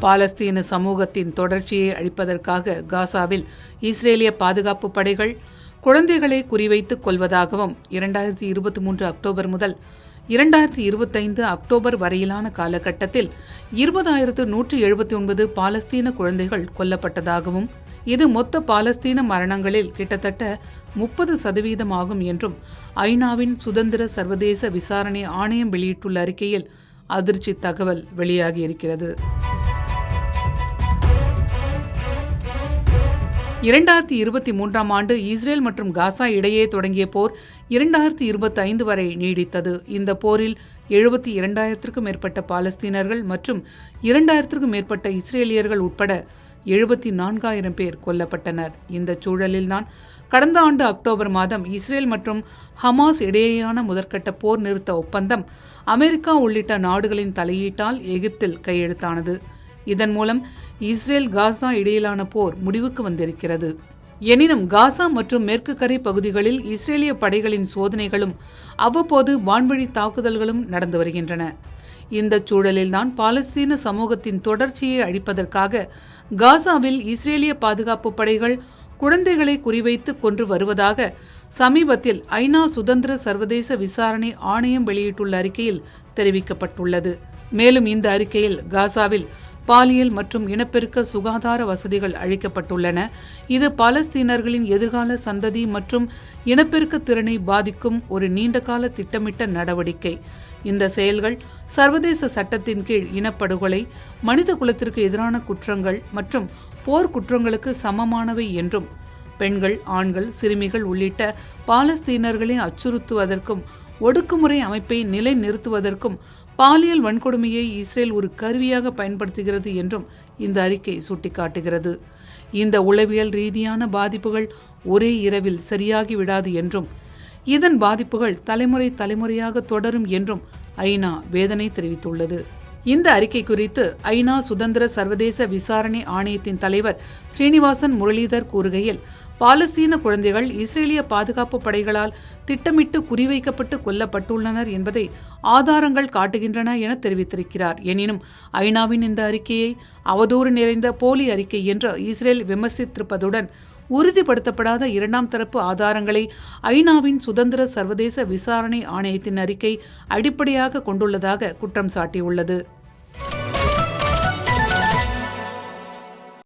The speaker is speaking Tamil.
பாலஸ்தீன சமூகத்தின் தொடர்ச்சியை அழிப்பதற்காக காசாவில் இஸ்ரேலிய பாதுகாப்பு படைகள் குழந்தைகளை குறிவைத்துக் கொள்வதாகவும் 2023 அக்டோபர் முதல் 2025 அக்டோபர் வரையிலான காலகட்டத்தில் 20,179 பாலஸ்தீன குழந்தைகள் கொல்லப்பட்டதாகவும் இது மொத்த பாலஸ்தீன மரணங்களில் கிட்டத்தட்ட 30% ஆகும் என்றும் ஐநாவின் சுதந்திர சர்வதேச விசாரணை ஆணையம் வெளியிட்டுள்ள அறிக்கையில் அதிர்ச்சி தகவல் வெளியாகியிருக்கிறது. 2023ஆம் ஆண்டு இஸ்ரேல் மற்றும் காசா இடையே தொடங்கிய போர் 2025 வரை நீடித்தது. இந்த போரில் 72,000க்கும் மேற்பட்ட பாலஸ்தீனர்கள் மற்றும் 2,000க்கும் மேற்பட்ட இஸ்ரேலியர்கள் உட்பட 74,000 பேர் கொல்லப்பட்டனர். இந்த சூழலில்தான் கடந்த ஆண்டு அக்டோபர் மாதம் இஸ்ரேல் மற்றும் ஹமாஸ் இடையேயான முதற்கட்ட போர் நிறுத்த ஒப்பந்தம் அமெரிக்கா உள்ளிட்ட நாடுகளின் தலையீட்டால் எகிப்தில் கையெழுத்தானது. இதன் மூலம் இஸ்ரேல் காசா இடையிலான போர் முடிவுக்கு வந்திருக்கிறது. எனினும் காசா மற்றும் மேற்கு கரை பகுதிகளில் இஸ்ரேலிய படைகளின் சோதனைகளும் அவ்வப்போது வான்வழி தாக்குதல்களும் நடந்து வருகின்றன. இந்த சூழலில்தான் பாலஸ்தீன சமூகத்தின் தொடர்ச்சியை அழிப்பதற்காக காசாவில் இஸ்ரேலிய பாதுகாப்பு படைகள் குழந்தைகளை குறிவைத்து கொன்று வருவதாக சமீபத்தில் ஐநா சுதந்திர சர்வதேச விசாரணை ஆணையம் வெளியிட்டுள்ள அறிக்கையில் தெரிவிக்கப்பட்டுள்ளது. மேலும் இந்த அறிக்கையில் காசாவில் பாலியல் மற்றும் இனப்பெருக்க சுகாதார வசதிகள் அளிக்கப்பட்டுள்ளன. இது பாலஸ்தீனர்களின் எதிர்கால சந்ததி மற்றும் இனப்பெருக்க திறனை பாதிக்கும் ஒரு நீண்டகால திட்டமிட்ட நடவடிக்கை. இந்த செயல்கள் சர்வதேச சட்டத்தின் கீழ் இனப்படுகொலை, மனித குலத்திற்கு எதிரான குற்றங்கள் மற்றும் போர் குற்றங்களுக்கு சமமானவை என்றும் பெண்கள், ஆண்கள், சிறுமிகள் உள்ளிட்ட பாலஸ்தீனர்களை அச்சுறுத்துவதற்கும் ஒடுக்குமுறை அமைப்பை நிலைநிறுத்துவதற்கும் பாலியல் வன்கொடுமையை இஸ்ரேல் ஒரு கருவியாக பயன்படுத்துகிறது என்றும் இந்த அறிக்கை சுட்டிக்காட்டுகிறது. இந்த உளவியல் ரீதியான பாதிப்புகள் ஒரே இரவில் சரியாகி விடாது என்றும் இதன் பாதிப்புகள் தலைமுறையாக தொடரும் என்றும் ஐநா வேதனை தெரிவித்துள்ளது. இந்த அறிக்கை குறித்து ஐநா சுதந்திர சர்வதேச விசாரணை ஆணையத்தின் தலைவர் ஸ்ரீனிவாசன் முரளிதர் கூறுகையில், பாலஸ்தீன குழந்தைகள் இஸ்ரேலிய பாதுகாப்பு படைகளால் திட்டமிட்டு குறிவைக்கப்பட்டு கொல்லப்பட்டுள்ளனர் என்பதை ஆதாரங்கள் காட்டுகின்றன என தெரிவித்திருக்கிறார். எனினும் ஐநாவின் இந்த அறிக்கையை அவதூறு நிறைந்த போலி அறிக்கை என்று இஸ்ரேல் விமர்சித்திருப்பதுடன் உறுதிப்படுத்தப்படாத இரண்டாம் தரப்பு ஆதாரங்களை ஐநாவின் சுதந்திர சர்வதேச விசாரணை ஆணையத்தின் அறிக்கை அடிப்படையாக கொண்டுள்ளதாக குற்றம் சாட்டியுள்ளது.